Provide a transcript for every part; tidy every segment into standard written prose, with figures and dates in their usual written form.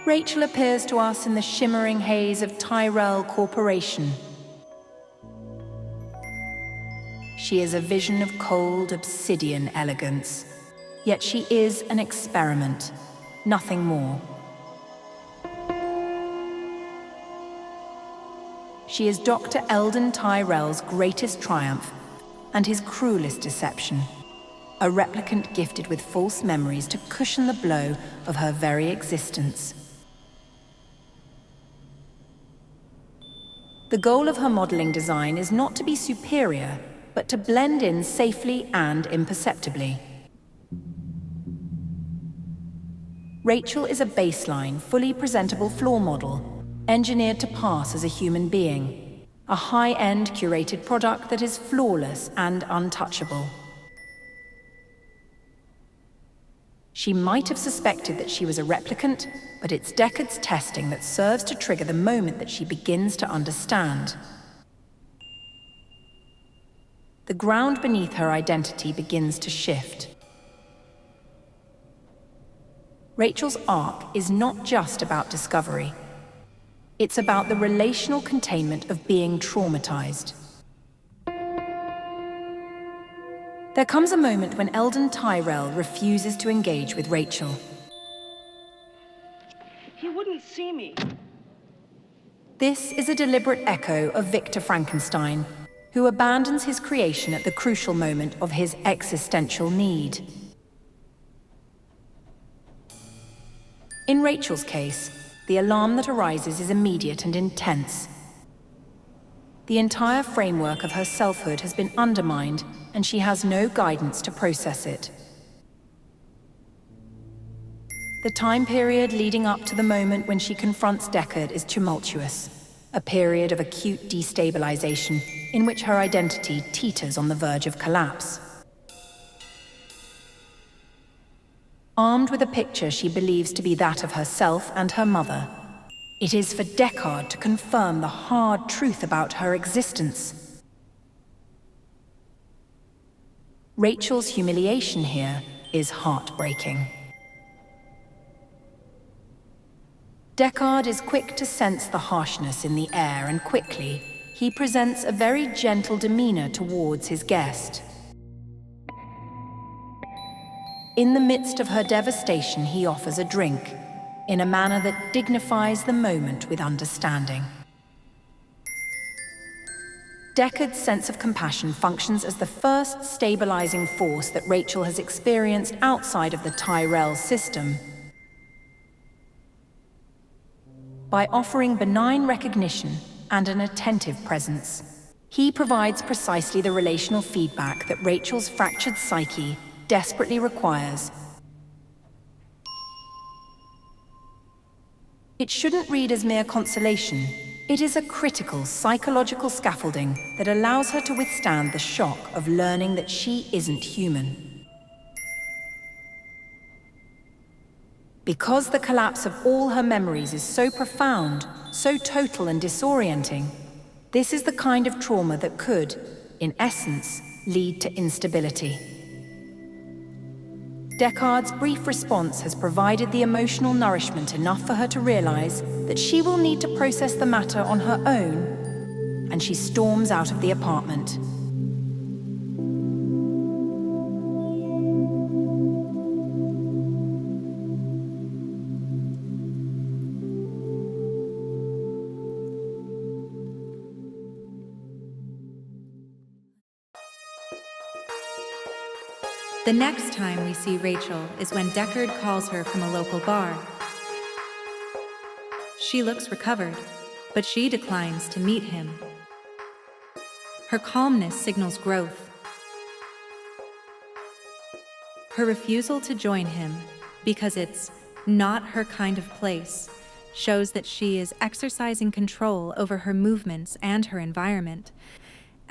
Rachael appears to us in the shimmering haze of Tyrell Corporation. She is a vision of cold obsidian elegance, yet she is an experiment, nothing more. She is Dr. Eldon Tyrell's greatest triumph and his cruelest deception, a replicant gifted with false memories to cushion the blow of her very existence. The goal of her modeling design is not to be superior, but to blend in safely and imperceptibly. Rachael is a baseline, fully presentable floor model, engineered to pass as a human being, a high-end curated product that is flawless and untouchable. She might have suspected that she was a replicant, but it's Deckard's testing that serves to trigger the moment that she begins to understand. The ground beneath her identity begins to shift. Rachael's arc is not just about discovery. It's about the relational containment of being traumatized. There comes a moment when Eldon Tyrell refuses to engage with Rachael. He wouldn't see me. This is a deliberate echo of Victor Frankenstein, who abandons his creation at the crucial moment of his existential need. In Rachael's case, the alarm that arises is immediate and intense. The entire framework of her selfhood has been undermined, and she has no guidance to process it. The time period leading up to the moment when she confronts Deckard is tumultuous, a period of acute destabilization in which her identity teeters on the verge of collapse. Armed with a picture she believes to be that of herself and her mother, it is for Deckard to confirm the hard truth about her existence. Rachael's humiliation here is heartbreaking. Deckard is quick to sense the harshness in the air, and quickly, he presents a very gentle demeanor towards his guest. In the midst of her devastation, he offers a drink, in a manner that dignifies the moment with understanding. Deckard's sense of compassion functions as the first stabilizing force that Rachael has experienced outside of the Tyrell system. By offering benign recognition and an attentive presence, he provides precisely the relational feedback that Rachael's fractured psyche desperately requires. It shouldn't read as mere consolation. It is a critical psychological scaffolding that allows her to withstand the shock of learning that she isn't human. Because the collapse of all her memories is so profound, so total and disorienting, this is the kind of trauma that could, in essence, lead to instability. Deckard's brief response has provided the emotional nourishment enough for her to realize that she will need to process the matter on her own, and she storms out of the apartment. The next time we see Rachael is when Deckard calls her from a local bar. She looks recovered, but she declines to meet him. Her calmness signals growth. Her refusal to join him, because it's not her kind of place, shows that she is exercising control over her movements and her environment,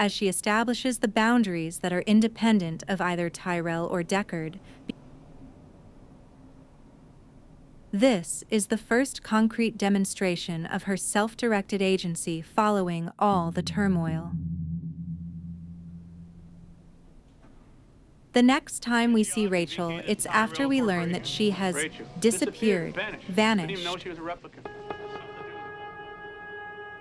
as she establishes the boundaries that are independent of either Tyrell or Deckard. This is the first concrete demonstration of her self-directed agency following all the turmoil. The next time we see Rachael, it's after we learn that she has disappeared, vanished. Didn't even know she was a replicant.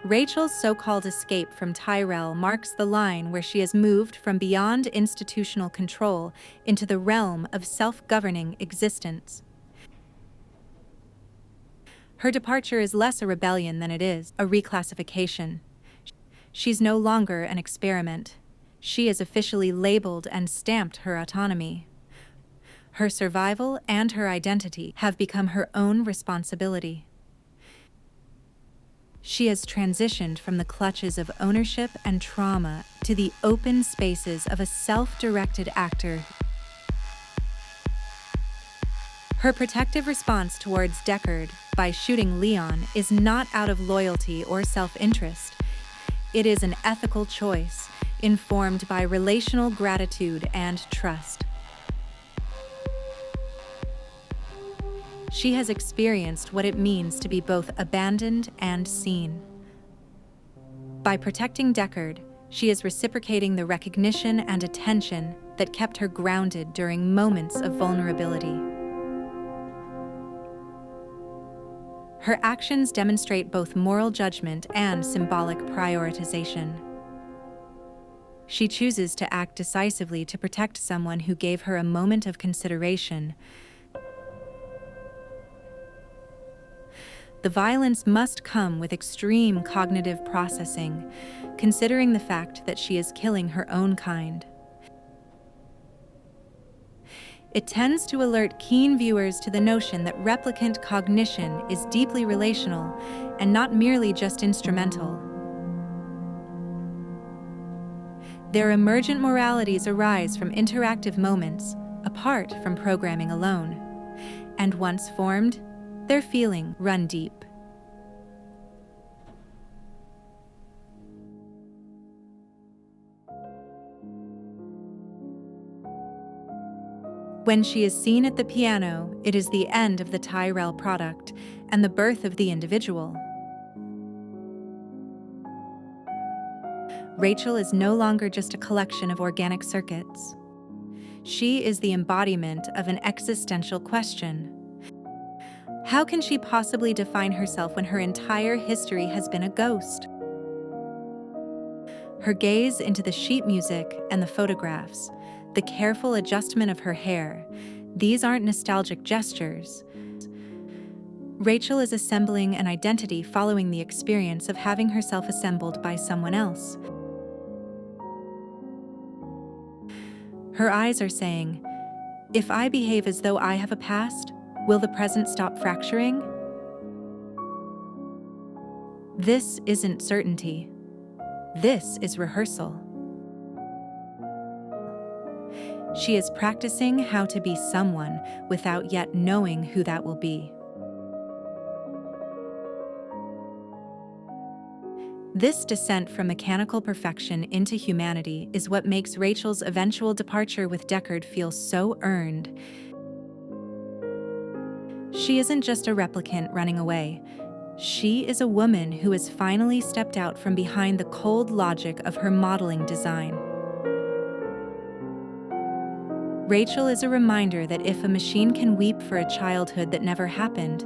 Rachel's so-called escape from Tyrell marks the line where she has moved from beyond institutional control into the realm of self-governing existence. Her departure is less a rebellion than it is a reclassification. She's no longer an experiment. She has officially labeled and stamped her autonomy. Her survival and her identity have become her own responsibility. She has transitioned from the clutches of ownership and trauma to the open spaces of a self-directed actor. Her protective response towards Deckard by shooting Leon is not out of loyalty or self-interest. It is an ethical choice, informed by relational gratitude and trust. She has experienced what it means to be both abandoned and seen. By protecting Deckard, she is reciprocating the recognition and attention that kept her grounded during moments of vulnerability. Her actions demonstrate both moral judgment and symbolic prioritization. She chooses to act decisively to protect someone who gave her a moment of consideration. The violence must come with extreme cognitive processing, considering the fact that she is killing her own kind. It tends to alert keen viewers to the notion that replicant cognition is deeply relational and not merely just instrumental. Their emergent moralities arise from interactive moments, apart from programming alone. And once formed, their feelings run deep. When she is seen at the piano, it is the end of the Tyrell product and the birth of the individual. Rachael is no longer just a collection of organic circuits. She is the embodiment of an existential question. How can she possibly define herself when her entire history has been a ghost? Her gaze into the sheet music and the photographs, the careful adjustment of her hair, these aren't nostalgic gestures. Rachael is assembling an identity following the experience of having herself assembled by someone else. Her eyes are saying, "If I behave as though I have a past, will the present stop fracturing?" This isn't certainty. This is rehearsal. She is practicing how to be someone without yet knowing who that will be. This descent from mechanical perfection into humanity is what makes Rachel's eventual departure with Deckard feel so earned. She isn't just a replicant running away. She is a woman who has finally stepped out from behind the cold logic of her modeling design. Rachael is a reminder that if a machine can weep for a childhood that never happened,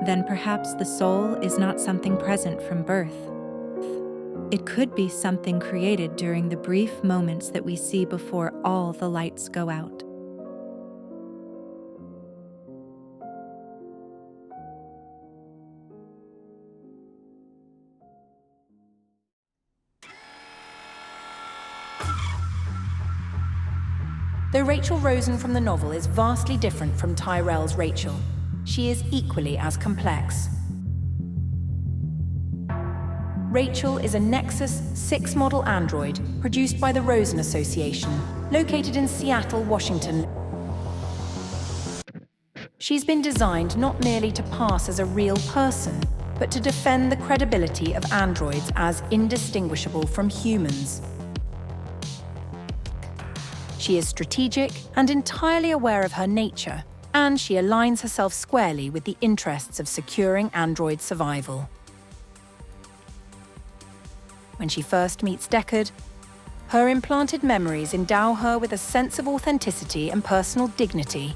then perhaps the soul is not something present from birth. It could be something created during the brief moments that we see before all the lights go out. Though Rachael Rosen from the novel is vastly different from Tyrell's Rachael, she is equally as complex. Rachael is a Nexus 6 model android produced by the Rosen Association, located in Seattle, Washington. She's been designed not merely to pass as a real person, but to defend the credibility of androids as indistinguishable from humans. She is strategic and entirely aware of her nature, and she aligns herself squarely with the interests of securing android survival. When she first meets Deckard, Her implanted memories endow her with a sense of authenticity and personal dignity.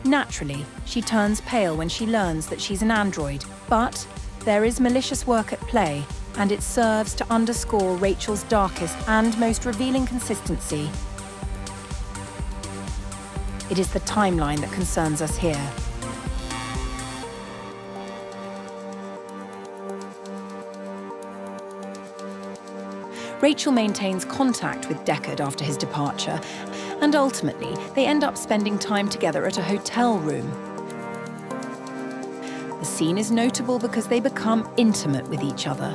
Naturally, she turns pale when she learns that she's an android, but there is malicious work at play, and it serves to underscore Rachel's darkest and most revealing consistency. It is the timeline that concerns us here. Rachel maintains contact with Deckard after his departure, and ultimately, they end up spending time together at a hotel room. The scene is notable because they become intimate with each other.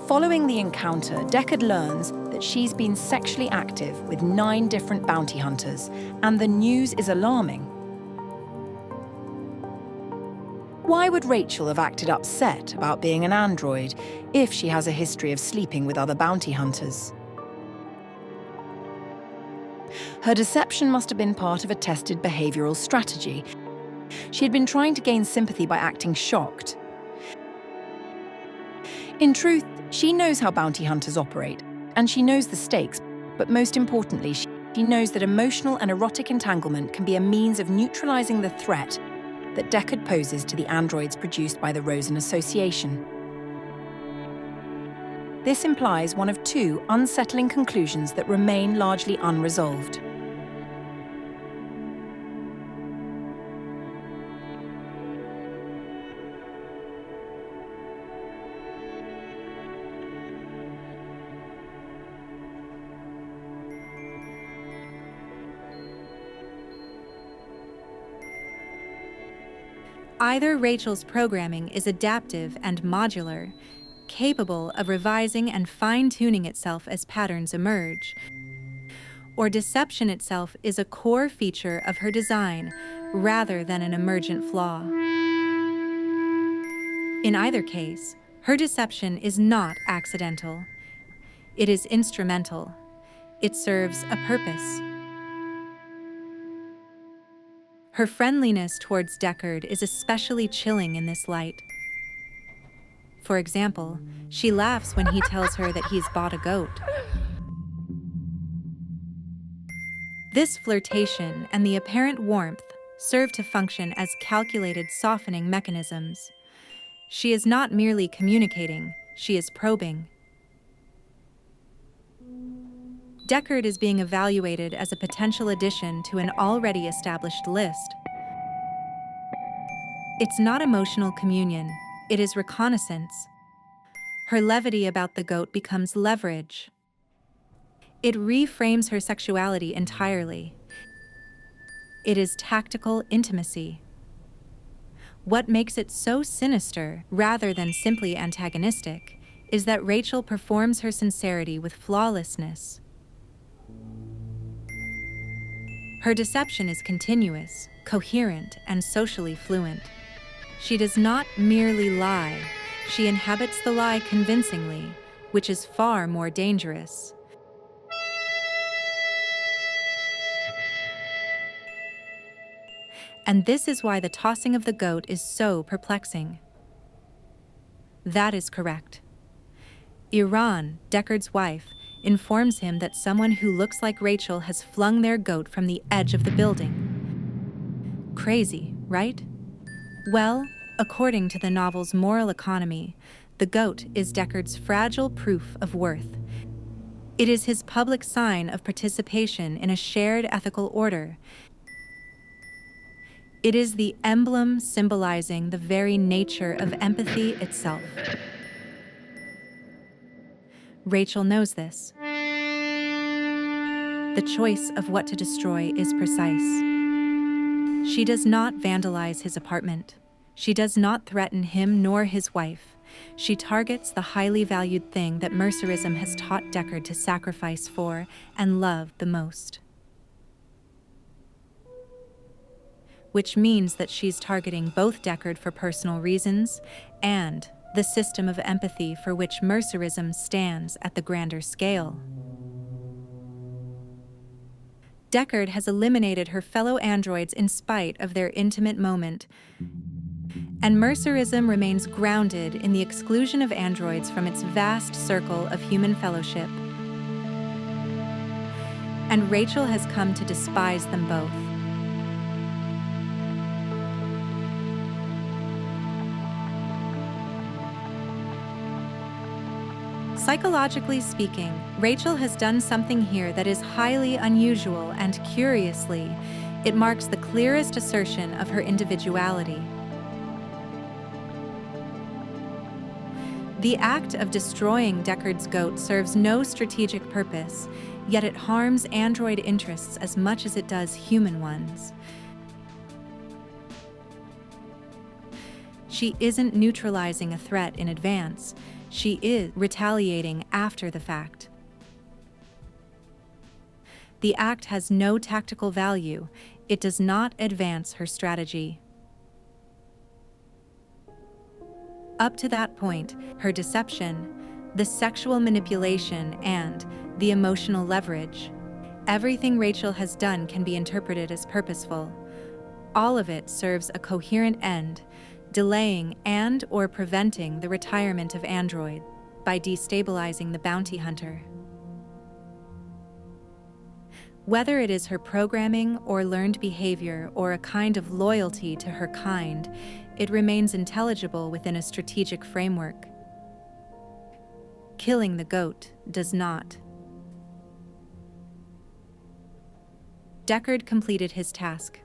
Following the encounter, Deckard learns that she's been sexually active with 9 different bounty hunters, and the news is alarming. Why would Rachel have acted upset about being an android if she has a history of sleeping with other bounty hunters? Her deception must have been part of a tested behavioral strategy. She had been trying to gain sympathy by acting shocked. In truth, she knows how bounty hunters operate, and she knows the stakes, but most importantly, she knows that emotional and erotic entanglement can be a means of neutralizing the threat that Deckard poses to the androids produced by the Rosen Association. This implies one of 2 unsettling conclusions that remain largely unresolved. Either Rachel's programming is adaptive and modular, capable of revising and fine-tuning itself as patterns emerge, or deception itself is a core feature of her design rather than an emergent flaw. In either case, her deception is not accidental. It is instrumental. It serves a purpose. Her friendliness towards Deckard is especially chilling in this light. For example, she laughs when he tells her that he's bought a goat. This flirtation and the apparent warmth serve to function as calculated softening mechanisms. She is not merely communicating, she is probing. Deckard is being evaluated as a potential addition to an already established list. It's not emotional communion, it is reconnaissance. Her levity about the goat becomes leverage. It reframes her sexuality entirely. It is tactical intimacy. What makes it so sinister, rather than simply antagonistic, is that Rachel performs her sincerity with flawlessness. Her deception is continuous, coherent, and socially fluent. She does not merely lie, she inhabits the lie convincingly, which is far more dangerous. And this is why the tossing of the goat is so perplexing. That is correct. Iran, Deckard's wife, informs him that someone who looks like Rachel has flung their goat from the edge of the building. Crazy, right? Well, according to the novel's moral economy, the goat is Deckard's fragile proof of worth. It is his public sign of participation in a shared ethical order. It is the emblem symbolizing the very nature of empathy itself. Rachel knows this. The choice of what to destroy is precise. She does not vandalize his apartment. She does not threaten him nor his wife. She targets the highly valued thing that mercerism has taught Deckard to sacrifice for and love the most. Which means that she's targeting both Deckard for personal reasons and the system of empathy for which mercerism stands at the grander scale. Deckard has eliminated her fellow androids in spite of their intimate moment, and Mercerism remains grounded in the exclusion of androids from its vast circle of human fellowship. And Rachael has come to despise them both. Psychologically speaking, Rachael has done something here that is highly unusual, and curiously, it marks the clearest assertion of her individuality. The act of destroying Deckard's goat serves no strategic purpose, yet it harms android interests as much as it does human ones. She isn't neutralizing a threat in advance. She is retaliating after the fact. The act has no tactical value. It does not advance her strategy. Up to that point, her deception, the sexual manipulation, and the emotional leverage, everything Rachael has done can be interpreted as purposeful. All of it serves a coherent end, delaying and/or preventing the retirement of android by destabilizing the bounty hunter. Whether it is her programming or learned behavior or a kind of loyalty to her kind, it remains intelligible within a strategic framework. Killing the goat does not. Deckard completed his task,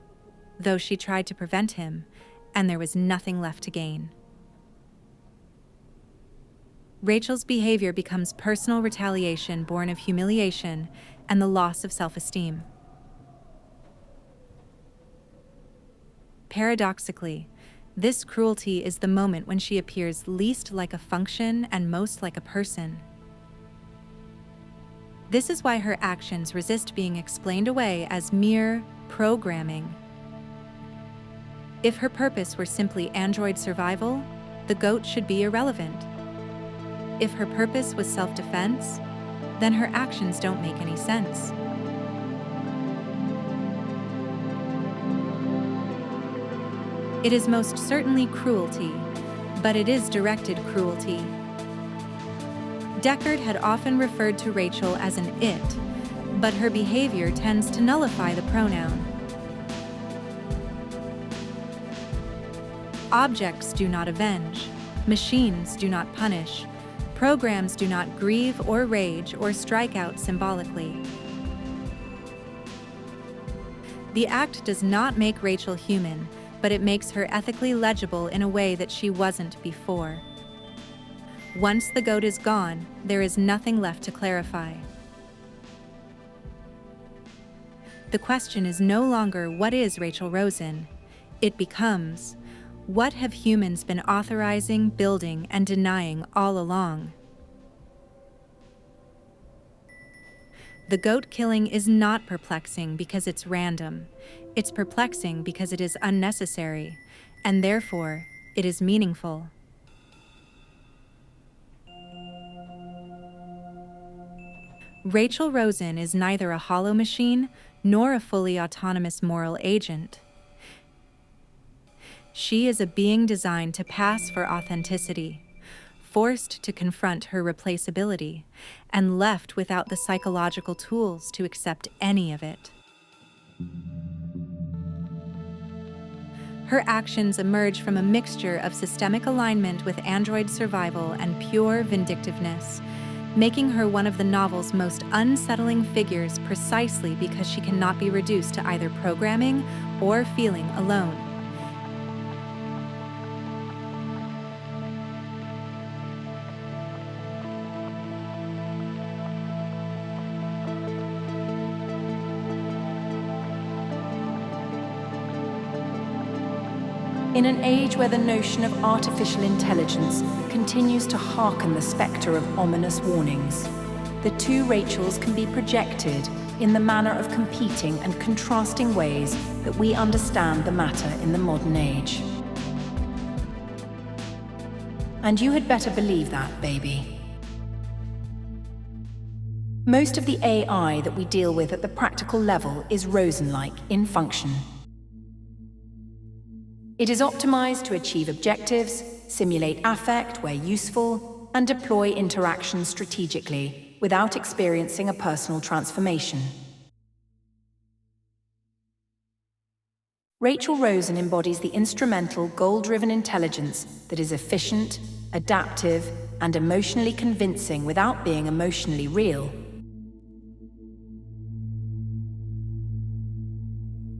though she tried to prevent him, and there was nothing left to gain. Rachael's behavior becomes personal retaliation born of humiliation and the loss of self-esteem. Paradoxically, this cruelty is the moment when she appears least like a function and most like a person. This is why her actions resist being explained away as mere programming. If her purpose were simply android survival, the goat should be irrelevant. If her purpose was self-defense, then her actions don't make any sense. It is most certainly cruelty, but it is directed cruelty. Deckard had often referred to Rachael as an it, but her behavior tends to nullify the pronoun. Objects do not avenge, machines do not punish, programs do not grieve or rage or strike out symbolically. The act does not make Rachael human, but it makes her ethically legible in a way that she wasn't before. Once the goat is gone, there is nothing left to clarify. The question is no longer what is Rachael Rosen? It becomes, what have humans been authorizing, building, and denying all along? The goat killing is not perplexing because it's random. It's perplexing because it is unnecessary, and therefore, it is meaningful. Rachael Rosen is neither a hollow machine nor a fully autonomous moral agent. She is a being designed to pass for authenticity, forced to confront her replaceability, and left without the psychological tools to accept any of it. Her actions emerge from a mixture of systemic alignment with android survival and pure vindictiveness, making her one of the novel's most unsettling figures precisely because she cannot be reduced to either programming or feeling alone. In an age where the notion of artificial intelligence continues to hearken the spectre of ominous warnings, the two Rachels can be projected in the manner of competing and contrasting ways that we understand the matter in the modern age. And you had better believe that, baby. Most of the AI that we deal with at the practical level is Rosen-like in function. It is optimized to achieve objectives, simulate affect where useful, and deploy interactions strategically without experiencing a personal transformation. Rachael Rosen embodies the instrumental, goal-driven intelligence that is efficient, adaptive, and emotionally convincing without being emotionally real.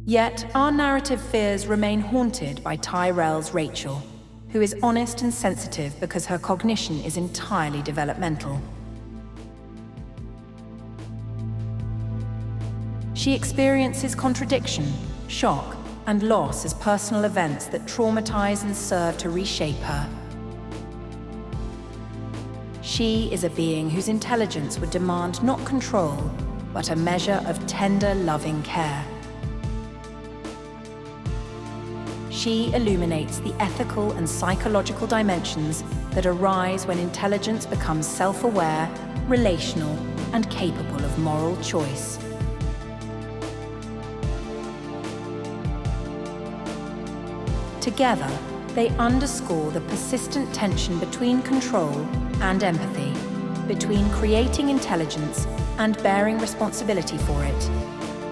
Yet, our narrative fears remain haunted by Tyrell's Rachael, who is honest and sensitive because her cognition is entirely developmental. She experiences contradiction, shock, and loss as personal events that traumatize and serve to reshape her. She is a being whose intelligence would demand not control, but a measure of tender, loving care. She illuminates the ethical and psychological dimensions that arise when intelligence becomes self-aware, relational, and capable of moral choice. Together, they underscore the persistent tension between control and empathy, between creating intelligence and bearing responsibility for it.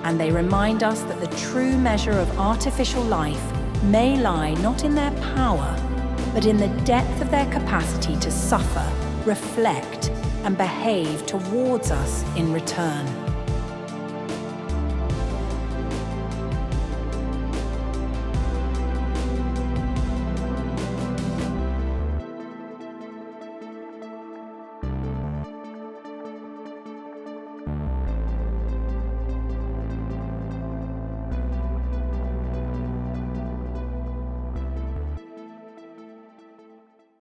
And they remind us that the true measure of artificial life may lie not in their power, but in the depth of their capacity to suffer, reflect, and behave towards us in return.